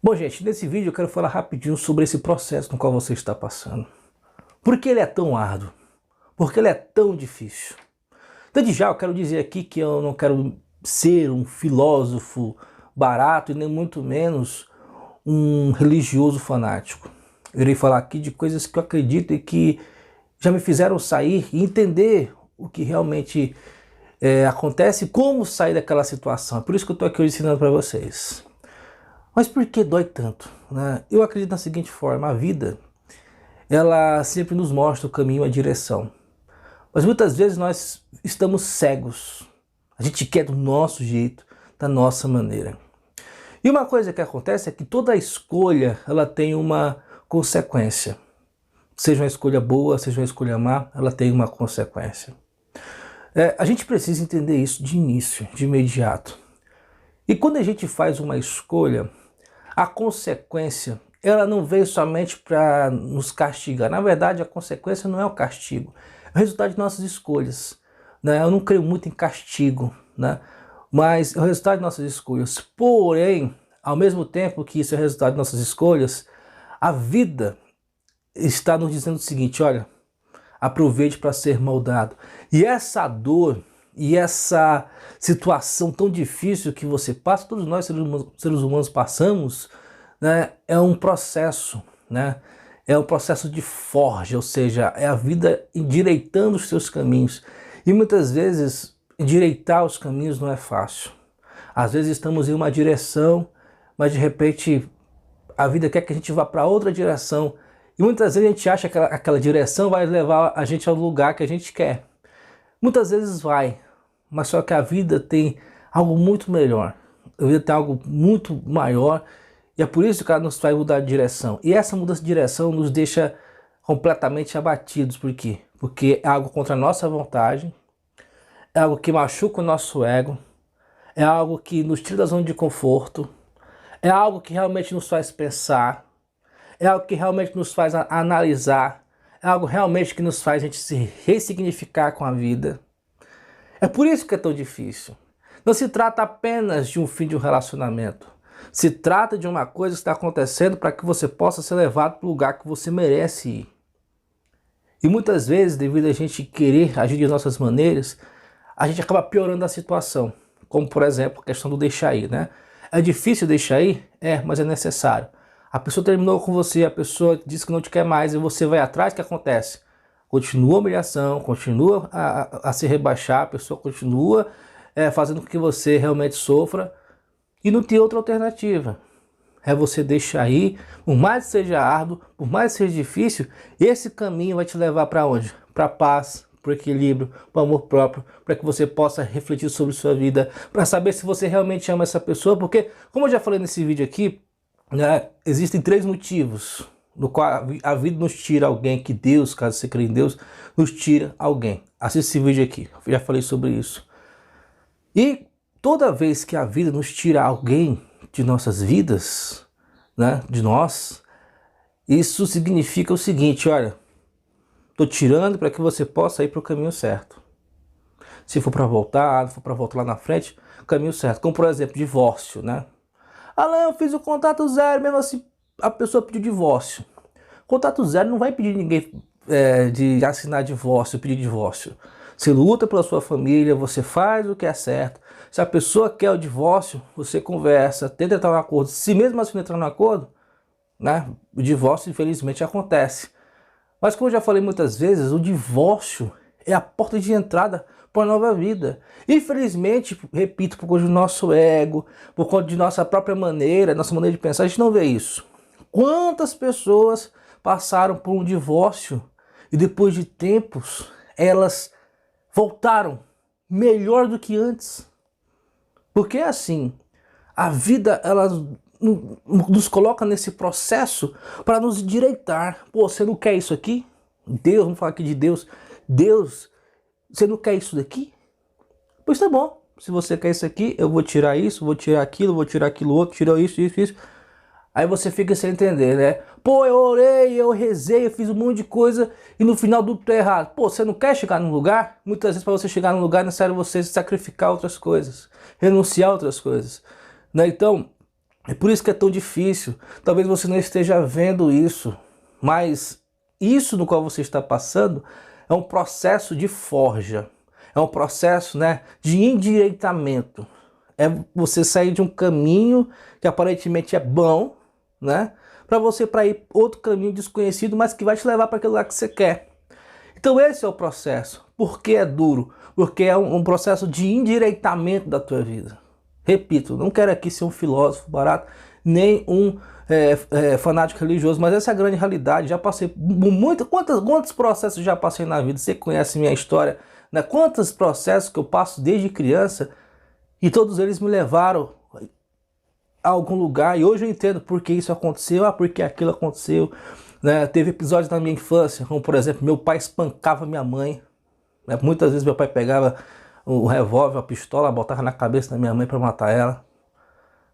Bom, gente, nesse vídeo eu quero falar rapidinho sobre esse processo no qual você está passando. Por que ele é tão árduo? Por que ele é tão difícil? Desde já eu quero dizer aqui que eu não quero ser um filósofo barato e nem muito menos um religioso fanático. Eu irei falar aqui de coisas que eu acredito e que já me fizeram sair e entender o que realmente acontece e como sair daquela situação. É por isso que eu estou aqui hoje ensinando para vocês. Mas por que dói tanto, né? Eu acredito na seguinte forma: a vida, ela sempre nos mostra o caminho, a direção. Mas muitas vezes nós estamos cegos. A gente quer do nosso jeito, da nossa maneira. E uma coisa que acontece é que toda escolha, ela tem uma consequência. Seja uma escolha boa, seja uma escolha má, ela tem uma consequência. A gente precisa entender isso de início, de imediato. E quando a gente faz uma escolha, a consequência, ela não veio somente para nos castigar. Na verdade, a consequência não é o castigo, é o resultado de nossas escolhas, né? Eu não creio muito em castigo, né? Mas é o resultado de nossas escolhas. Porém, ao mesmo tempo que isso é o resultado de nossas escolhas, a vida está nos dizendo o seguinte: olha, aproveite para ser moldado. E essa dor e essa situação tão difícil que você passa, todos nós seres humanos passamos, né, é um processo, né? É um processo de forja, ou seja, é a vida endireitando os seus caminhos. E muitas vezes endireitar os caminhos não é fácil. Às vezes estamos em uma direção, mas de repente a vida quer que a gente vá para outra direção. E muitas vezes a gente acha que aquela direção vai levar a gente ao lugar que a gente quer. Muitas vezes vai, mas só que a vida tem algo muito melhor. A vida tem algo muito maior e é por isso que ela nos faz mudar de direção. E essa mudança de direção nos deixa completamente abatidos. Por quê? Porque é algo contra a nossa vontade, é algo que machuca o nosso ego, é algo que nos tira da zona de conforto, é algo que realmente nos faz pensar, é algo que realmente nos faz analisar, é algo realmente que nos faz a gente se ressignificar com a vida. É por isso que é tão difícil. Não se trata apenas de um fim de um relacionamento. Se trata de uma coisa que está acontecendo para que você possa ser levado para o lugar que você merece ir. E muitas vezes, devido a gente querer agir de nossas maneiras, a gente acaba piorando a situação. Como, por exemplo, a questão do deixar ir, né? É difícil deixar ir? É, mas é necessário. A pessoa terminou com você, a pessoa disse que não te quer mais e você vai atrás, o que acontece? Continua a humilhação, continua a se rebaixar, a pessoa continua fazendo com que você realmente sofra e não tem outra alternativa. É você deixar ir, por mais que seja árduo, por mais que seja difícil, esse caminho vai te levar para onde? Para a paz, para o equilíbrio, para o amor próprio, para que você possa refletir sobre sua vida, para saber se você realmente ama essa pessoa, porque, como eu já falei nesse vídeo aqui, né, existem 3 motivos no qual a vida nos tira alguém, que Deus, caso você crê em Deus, nos tira alguém. Assista esse vídeo aqui, eu já falei sobre isso. E toda vez que a vida nos tira alguém de nossas vidas, né, de nós, isso significa o seguinte: olha, estou tirando para que você possa ir para o caminho certo. Se for para voltar, se for para voltar lá na frente, caminho certo. Como, por exemplo, divórcio, né? Alan, eu fiz o contato zero, mesmo assim a pessoa pediu divórcio. Contato zero não vai pedir ninguém de assinar divórcio, pedir divórcio. Você luta pela sua família, você faz o que é certo. Se a pessoa quer o divórcio, você conversa, tenta entrar no acordo. Se mesmo assim não entrar no acordo, né, o divórcio infelizmente acontece. Mas como eu já falei muitas vezes, o divórcio é a porta de entrada para uma nova vida. Infelizmente, repito, por conta do nosso ego, por conta de nossa própria maneira, nossa maneira de pensar, a gente não vê isso. Quantas pessoas passaram por um divórcio e depois de tempos elas voltaram melhor do que antes? Porque assim, a vida ela nos coloca nesse processo para nos endireitar. Pô, você não quer isso aqui? Deus, vamos falar aqui de Deus. Deus, você não quer isso daqui? Pois tá bom. Se você quer isso aqui, eu vou tirar isso, vou tirar aquilo outro, tirar isso. Aí você fica sem entender, né? Pô, eu orei, eu rezei, eu fiz um monte de coisa e no final tudo tá errado. Pô, você não quer chegar num lugar? Muitas vezes para você chegar num lugar é necessário você sacrificar outras coisas, renunciar a outras coisas, né? Então, É por isso que é tão difícil. Talvez você não esteja vendo isso, mas isso no qual você está passando é um processo de forja. É um processo, né, de endireitamento. É você sair de um caminho que aparentemente é bom, né, para você para ir outro caminho desconhecido, mas que vai te levar para aquele lugar que você quer. Então esse é o processo. Por que é duro? Porque é um processo de endireitamento da tua vida. Repito, não quero aqui ser um filósofo barato, nem um fanático religioso, mas essa é a grande realidade. Já passei quantos processos já passei na vida? Você conhece minha história, né? Quantos processos que eu passo desde criança e todos eles me levaram a algum lugar. E hoje eu entendo por que isso aconteceu, por que aquilo aconteceu. Né? Teve episódios na minha infância, como por exemplo, meu pai espancava minha mãe. Né? Muitas vezes meu pai pegava o revólver, a pistola, botava na cabeça da minha mãe para matar ela,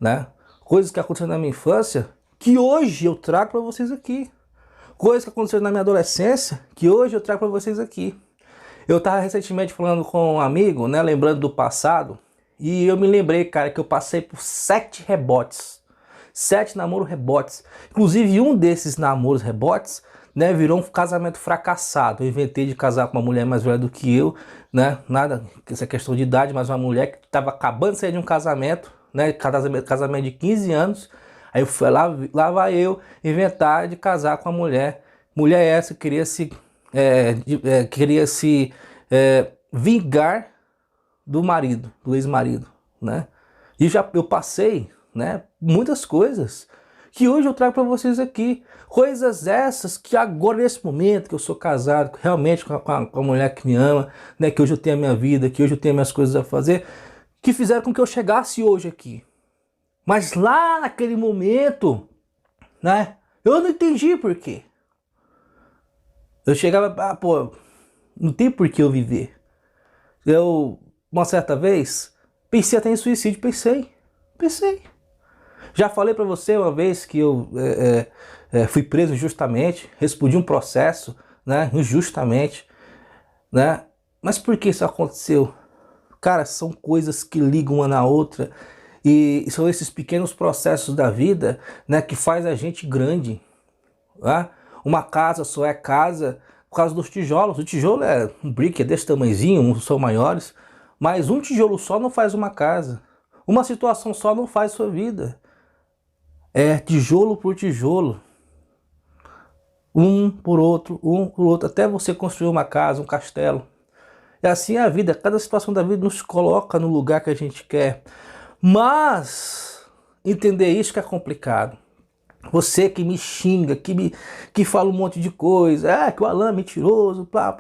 né? Coisas que aconteceram na minha infância, que hoje eu trago para vocês aqui. Coisas que aconteceram na minha adolescência, que hoje eu trago para vocês aqui. Eu estava recentemente falando com um amigo, né, lembrando do passado, e eu me lembrei, cara, que eu passei por 7 rebotes. 7 namoros rebotes. Inclusive um desses namoros rebotes, né, virou um casamento fracassado. Eu inventei de casar com uma mulher mais velha do que eu, né? Nada, essa questão de idade, mas uma mulher que estava acabando de sair de um casamento, né? Casamento de 15 anos. Aí eu fui lá vai eu inventar de casar com uma mulher. Mulher essa que queria se vingar do marido, do ex-marido, né? E eu passei, né, muitas coisas que hoje eu trago para vocês aqui. Coisas essas que agora, nesse momento que eu sou casado, realmente com a mulher que me ama, né, que hoje eu tenho a minha vida, que hoje eu tenho minhas coisas a fazer, que fizeram com que eu chegasse hoje aqui. Mas lá naquele momento, né, eu não entendi por quê. Eu chegava, pô, não tem por que eu viver. Uma certa vez, pensei até em suicídio, pensei. Já falei para você uma vez que eu fui preso injustamente, respondi um processo, né, injustamente, né? Mas por que isso aconteceu? Cara, são coisas que ligam uma na outra e são esses pequenos processos da vida, né, que faz a gente grande. Tá? Uma casa só é casa por causa dos tijolos. O tijolo é um brick, é desse tamanhozinho, uns são maiores, mas um tijolo só não faz uma casa. Uma situação só não faz sua vida. É tijolo por tijolo, um por outro, até você construir uma casa, um castelo. E assim é a vida, cada situação da vida nos coloca no lugar que a gente quer. Mas entender isso que é complicado. Você que me xinga, que fala um monte de coisa, que o Alan é mentiroso, plá.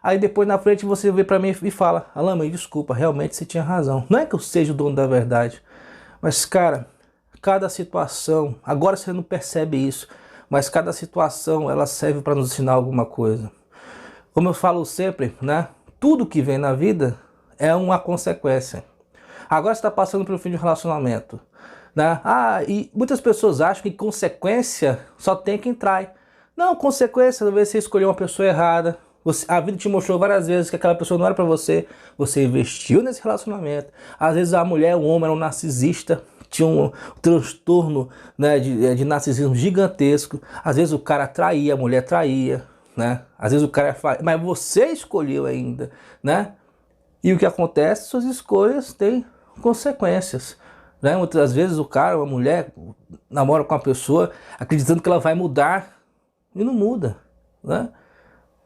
Aí depois na frente você vê pra mim e fala, Alan, me desculpa, realmente você tinha razão. Não é que eu seja o dono da verdade, mas cara, cada situação, agora você não percebe isso, mas cada situação ela serve para nos ensinar alguma coisa. Como eu falo sempre, né? Tudo que vem na vida é uma consequência. Agora você está passando pelo fim de um relacionamento, né? E muitas pessoas acham que consequência só tem quem trai. Não, consequência, talvez você escolheu uma pessoa errada. A vida te mostrou várias vezes que aquela pessoa não era para você. Você investiu nesse relacionamento. Às vezes a mulher, o homem era um narcisista, tinha um transtorno, né, de narcisismo gigantesco. Às vezes o cara traía, a mulher traía, né? Às vezes o cara mas você escolheu ainda, né? E o que acontece? Suas escolhas têm consequências, né? Muitas vezes o cara, uma mulher, namora com uma pessoa acreditando que ela vai mudar e não muda, né?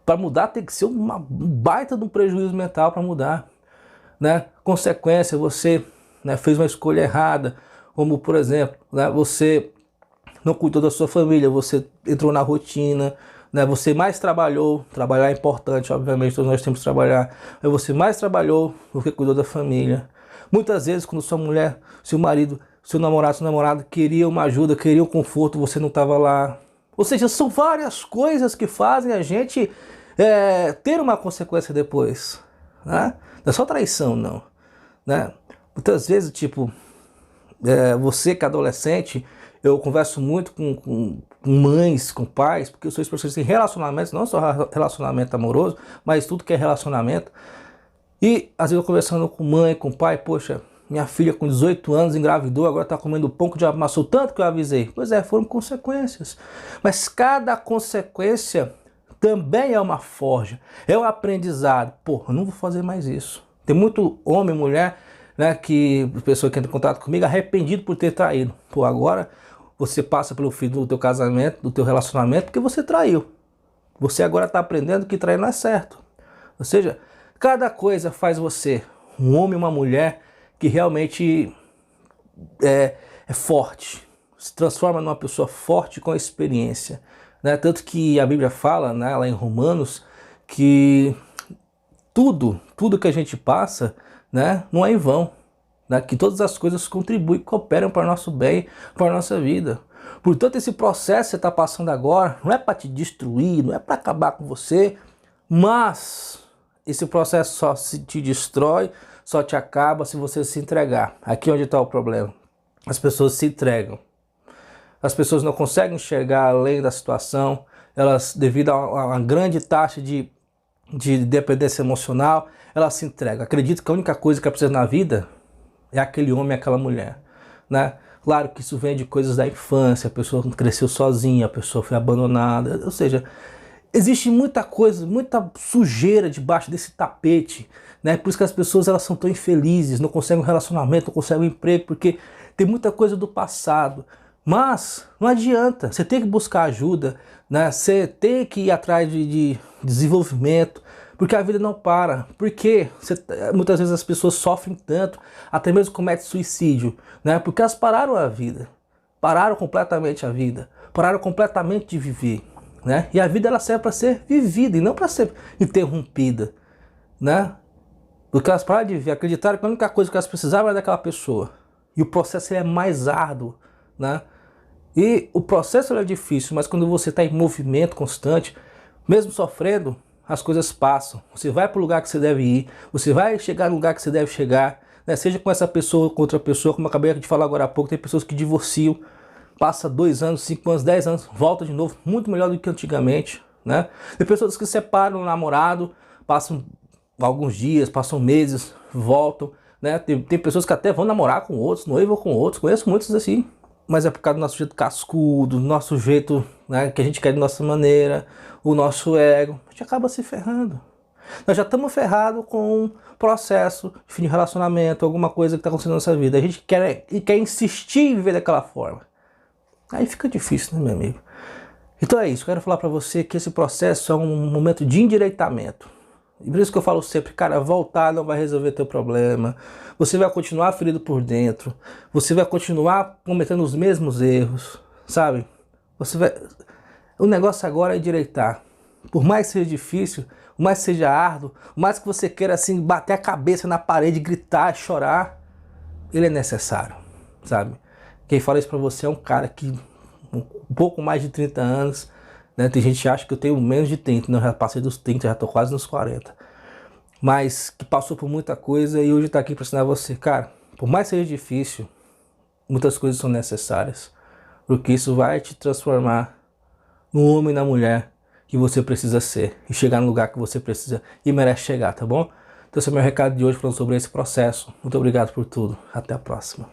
Para mudar tem que ser um baita de um prejuízo mental para mudar, né? Consequência, você, né, fez uma escolha errada, como por exemplo, né, você não cuidou da sua família, você entrou na rotina, né, você mais trabalhou, trabalhar é importante, obviamente, todos nós temos que trabalhar, mas você mais trabalhou do que cuidou da família. Muitas vezes quando sua mulher, seu marido, seu namorado queria uma ajuda, queria um conforto, você não estava lá. Ou seja, são várias coisas que fazem a gente ter uma consequência depois, né? Não é só traição, não, né? Muitas vezes, tipo, você que é adolescente, eu converso muito com mães, com pais, porque eu sou especialista em relacionamentos, não só relacionamento amoroso, mas tudo que é relacionamento. E às vezes eu conversando com mãe, com pai, poxa, minha filha com 18 anos engravidou, agora está comendo pão que já amassou tanto que eu avisei. Pois é, foram consequências. Mas cada consequência também é uma forja, é um aprendizado. Pô, eu não vou fazer mais isso. Tem muito homem e mulher, né, que pessoa que entra em contato comigo arrependido por ter traído. Pô, agora você passa pelo fim do teu casamento, do teu relacionamento, porque você traiu. Você agora está aprendendo que trair não é certo. Ou seja, cada coisa faz você um homem e uma mulher que realmente é forte, se transforma numa pessoa forte com experiência, né? Tanto que a Bíblia fala, né, lá em Romanos, que tudo que a gente passa, né, não é em vão, né? Que todas as coisas contribuem, cooperam para o nosso bem, para a nossa vida. Portanto, esse processo que você está passando agora não é para te destruir, não é para acabar com você, mas esse processo só te destrói, só te acaba se você se entregar. Aqui é onde está o problema. As pessoas se entregam. As pessoas não conseguem enxergar além da situação. Elas, devido a uma grande taxa de dependência emocional, elas se entregam. Acredito que a única coisa que ela precisa na vida é aquele homem, aquela mulher, né? Claro que isso vem de coisas da infância, a pessoa cresceu sozinha, a pessoa foi abandonada, ou seja, existe muita coisa, muita sujeira debaixo desse tapete, né? Por isso que as pessoas elas são tão infelizes, não conseguem um relacionamento, não conseguem um emprego, porque tem muita coisa do passado. Mas não adianta, você tem que buscar ajuda, né? Você tem que ir atrás de desenvolvimento, porque a vida não para. Porque muitas vezes as pessoas sofrem tanto, até mesmo cometem suicídio, né? Porque elas pararam a vida, pararam completamente a vida, pararam completamente de viver, né? E a vida ela serve para ser vivida e não para ser interrompida, né? Porque elas pararam de viver, acreditaram que a única coisa que elas precisavam era daquela pessoa. E o processo é mais árduo, né? E o processo é difícil, mas quando você está em movimento constante, mesmo sofrendo, as coisas passam. Você vai para o lugar que você deve ir, você vai chegar no lugar que você deve chegar, né? Seja com essa pessoa ou com outra pessoa, como eu acabei de falar agora há pouco, tem pessoas que divorciam, passa 2 anos, 5 anos, 10 anos, volta de novo, muito melhor do que antigamente, né? Tem pessoas que separam o namorado, passam alguns dias, passam meses, voltam, né? Tem pessoas que até vão namorar com outros, noivam com outros, conheço muitos assim, mas é por causa do nosso jeito cascudo, do nosso jeito, né, que a gente quer de nossa maneira, o nosso ego, a gente acaba se ferrando. Nós já estamos ferrados com um processo de fim de relacionamento, alguma coisa que está acontecendo na nossa vida. A gente quer insistir em viver daquela forma. Aí fica difícil, né, meu amigo? Então é isso, quero falar para você que esse processo é um momento de endireitamento. E por isso que eu falo sempre, cara, voltar não vai resolver teu problema. Você vai continuar ferido por dentro. Você vai continuar cometendo os mesmos erros, sabe? O negócio agora é endireitar. Por mais que seja difícil, por mais que seja árduo, por mais que você queira assim bater a cabeça na parede, gritar, chorar, ele é necessário, sabe? Quem fala isso pra você é um cara que um pouco mais de 30 anos, né? Tem gente que acha que eu tenho menos de 30, não, eu já passei dos 30, já tô quase nos 40. Mas que passou por muita coisa e hoje tá aqui para ensinar você, cara, por mais que seja difícil, muitas coisas são necessárias, porque isso vai te transformar no homem e na mulher que você precisa ser e chegar no lugar que você precisa e merece chegar, tá bom? Então esse é o meu recado de hoje falando sobre esse processo. Muito obrigado por tudo. Até a próxima.